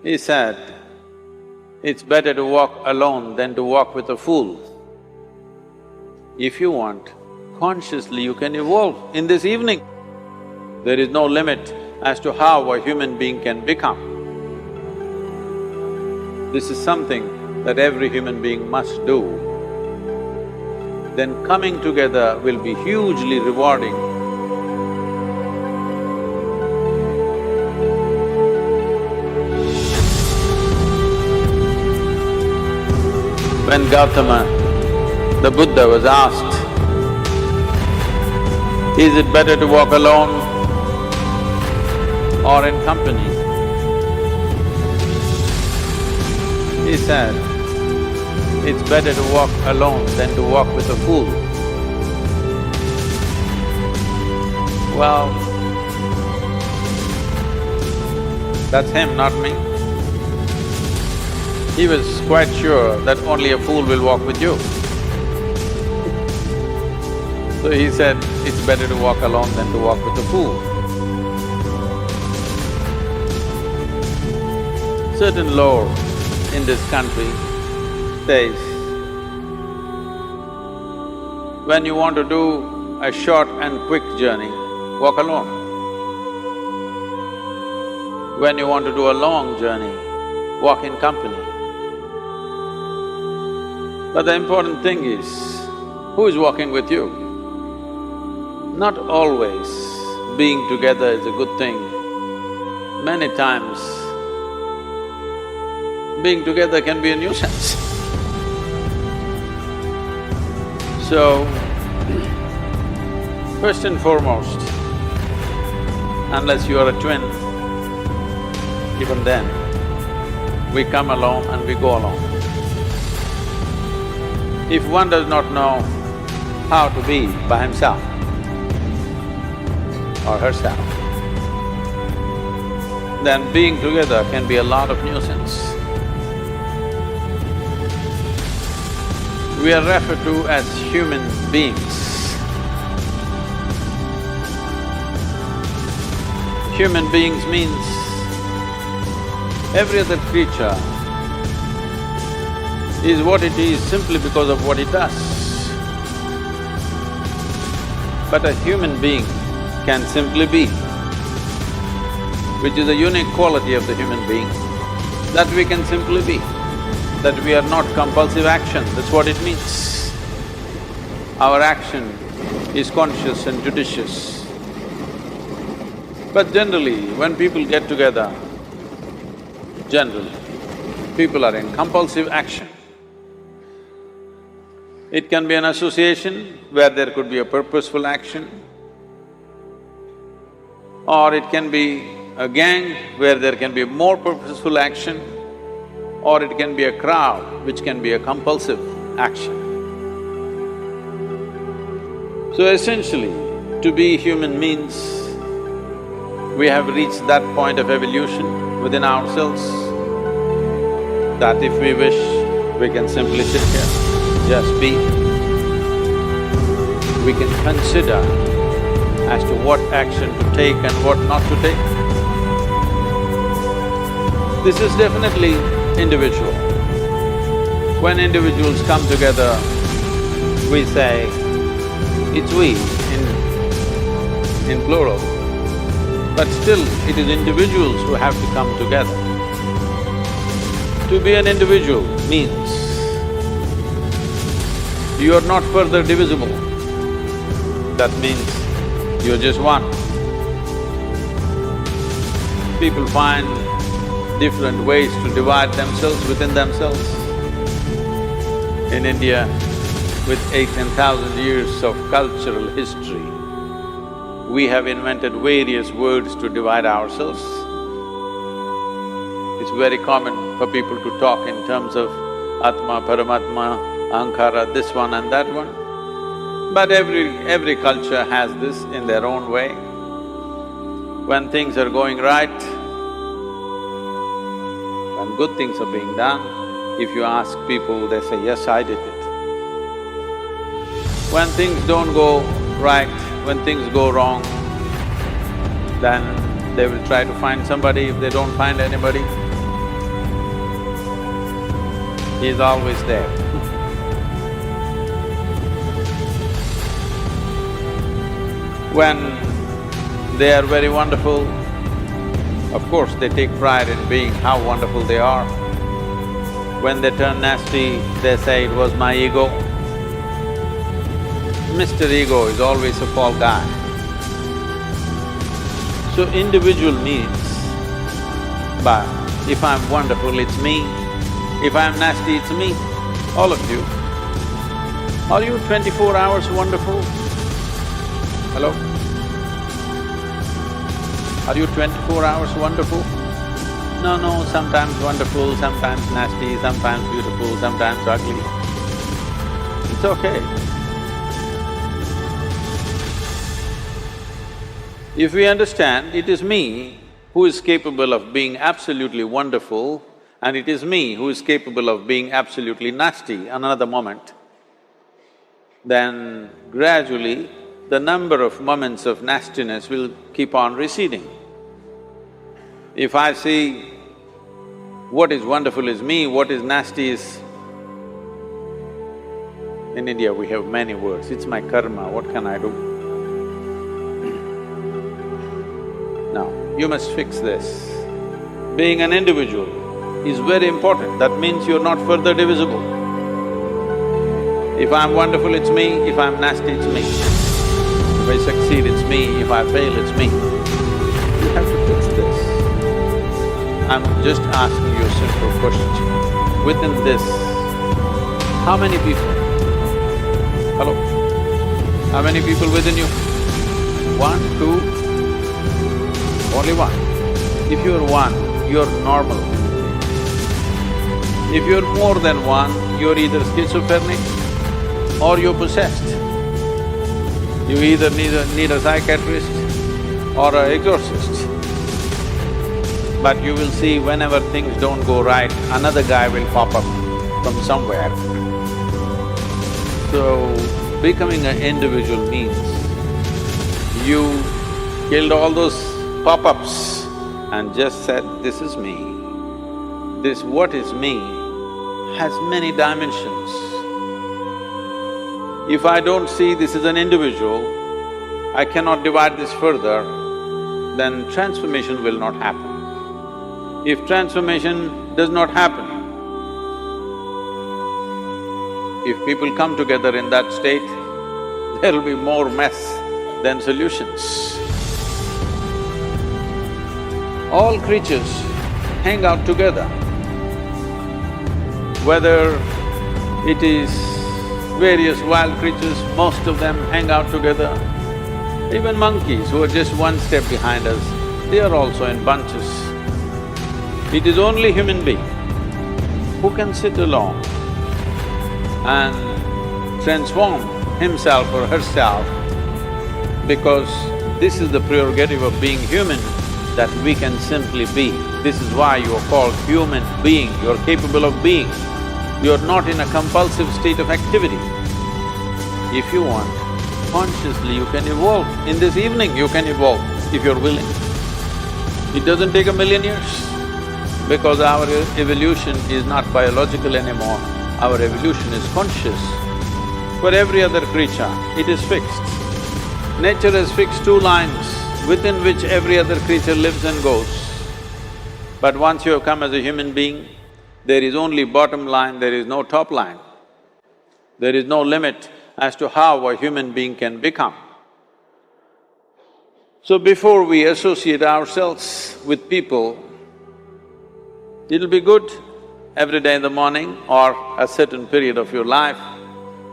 He said, it's better to walk alone than to walk with a fool. If you want, consciously you can evolve in this evening. There is no limit as to how a human being can become. This is something that every human being must do. Then coming together will be hugely rewarding. When Gautama, the Buddha, was asked, is it better to walk alone or in company? He said, it's better to walk alone than to walk with a fool. Well, that's him, not me. He was quite sure that only a fool will walk with you. So he said, it's better to walk alone than to walk with a fool. Certain lore in this country says, when you want to do a short and quick journey, walk alone. When you want to do a long journey, walk in company. But the important thing is, who is walking with you? Not always being together is a good thing. Many times, being together can be a nuisance. So, first and foremost, unless you are a twin, even then, we come alone and we go alone. If one does not know how to be by himself or herself, then being together can be a lot of nuisance. We are referred to as human beings. Human beings means every other creature is what it is simply because of what it does. But a human being can simply be, which is a unique quality of the human being, that we can simply be, that we are not compulsive action, that's what it means. Our action is conscious and judicious. But generally, when people get together, generally, people are in compulsive action. It can be an association where there could be a purposeful action, or it can be a gang where there can be more purposeful action, or it can be a crowd which can be a compulsive action. So essentially, to be human means we have reached that point of evolution within ourselves that if we wish, we can simply sit here, just be. We can consider as to what action to take and what not to take. This is definitely individual. When individuals come together, we say, it's we in plural, but still it is individuals who have to come together. To be an individual means you are not further divisible. That means you're just one. People find different ways to divide themselves within themselves. In India, with 10,000 years of cultural history, we have invented various words to divide ourselves. It's very common for people to talk in terms of Atma, Paramatma, Ahankara, this one and that one. But every culture has this in their own way. When things are going right, when good things are being done, if you ask people, they say, yes, I did it. When things don't go right, when things go wrong, then they will try to find somebody. If they don't find anybody, He's always there. When they are very wonderful, of course they take pride in being how wonderful they are. When they turn nasty, they say, "It was my ego." Mr. Ego is always a fall guy. So individual needs, but if I'm wonderful, it's me. If I'm nasty, it's me. All of you. Are you 24 hours wonderful? Hello? Are you 24 hours wonderful? No, sometimes wonderful, sometimes nasty, sometimes beautiful, sometimes ugly. It's okay. If we understand it is me who is capable of being absolutely wonderful and it is me who is capable of being absolutely nasty another moment, then gradually the number of moments of nastiness will keep on receding. If I see what is wonderful is me, what is nasty is… In India we have many words, it's my karma, what can I do? Now, you must fix this. Being an individual is very important, that means you're not further divisible. If I'm wonderful, it's me, if I'm nasty, it's me. If I succeed, it's me, if I fail, it's me. You have to fix this. I'm just asking you a simple question. Within this, how many people? Hello? How many people within you? 1, 2? Only one. If you're one, you're normal. If you're more than one, you're either schizophrenic or you're possessed. You either need a psychiatrist or an exorcist. But you will see whenever things don't go right, another guy will pop up from somewhere. So, becoming an individual means you killed all those pop-ups and just said, "This is me." This what is me has many dimensions. If I don't see this is an individual, I cannot divide this further, then transformation will not happen. If transformation does not happen, if people come together in that state, there will be more mess than solutions. All creatures hang out together. Whether it is various wild creatures, most of them hang out together. Even monkeys who are just one step behind us, they are also in bunches. It is only human being who can sit alone and transform himself or herself, because this is the prerogative of being human, that we can simply be. This is why you are called human being, you're capable of being. You're not in a compulsive state of activity. If you want, consciously you can evolve. In this evening you can evolve, if you're willing. It doesn't take 1,000,000 years, because our evolution is not biological anymore, our evolution is conscious. For every other creature, it is fixed. Nature has fixed 2 lines within which every other creature lives and goes. But once you have come as a human being, there is only bottom line, there is no top line. There is no limit as to how a human being can become. So before we associate ourselves with people, it'll be good every day in the morning or a certain period of your life,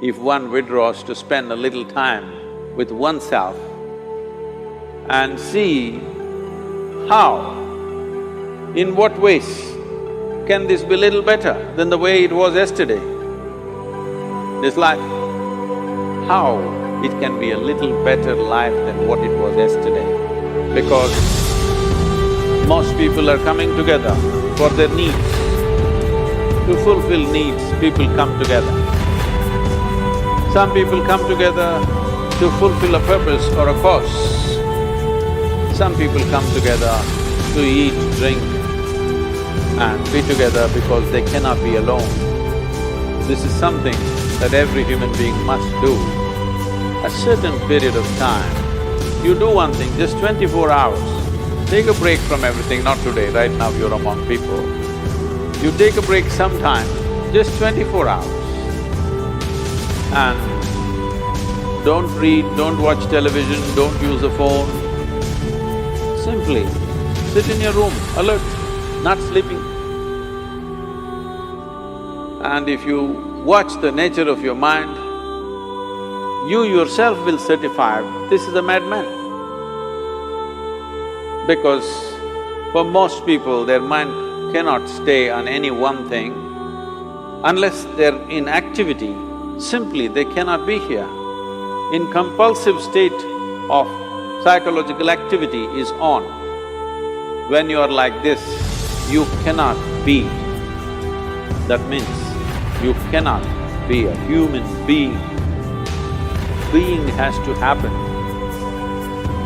if one withdraws to spend a little time with oneself and see how, in what ways can this be little better than the way it was yesterday, this life? How it can be a little better life than what it was yesterday? Because most people are coming together for their needs. To fulfill needs, people come together. Some people come together to fulfill a purpose or a cause. Some people come together to eat, drink and be together because they cannot be alone. This is something that every human being must do. A certain period of time, you do one thing, just 24 hours. Take a break from everything, not today, right now you're among people. You take a break sometime, just 24 hours. And don't read, don't watch television, don't use a phone. Simply sit in your room, alert, not sleeping. And if you watch the nature of your mind, you yourself will certify, this is a madman. Because for most people, their mind cannot stay on any one thing. Unless they're in activity, simply they cannot be here. In compulsive state of psychological activity is on. When you are like this, you cannot be. That means you cannot be a human being. Being has to happen.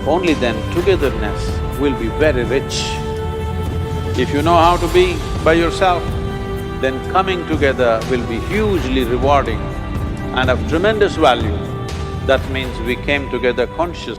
Only then togetherness will be very rich. If you know how to be by yourself, then coming together will be hugely rewarding and of tremendous value. That means we came together consciously.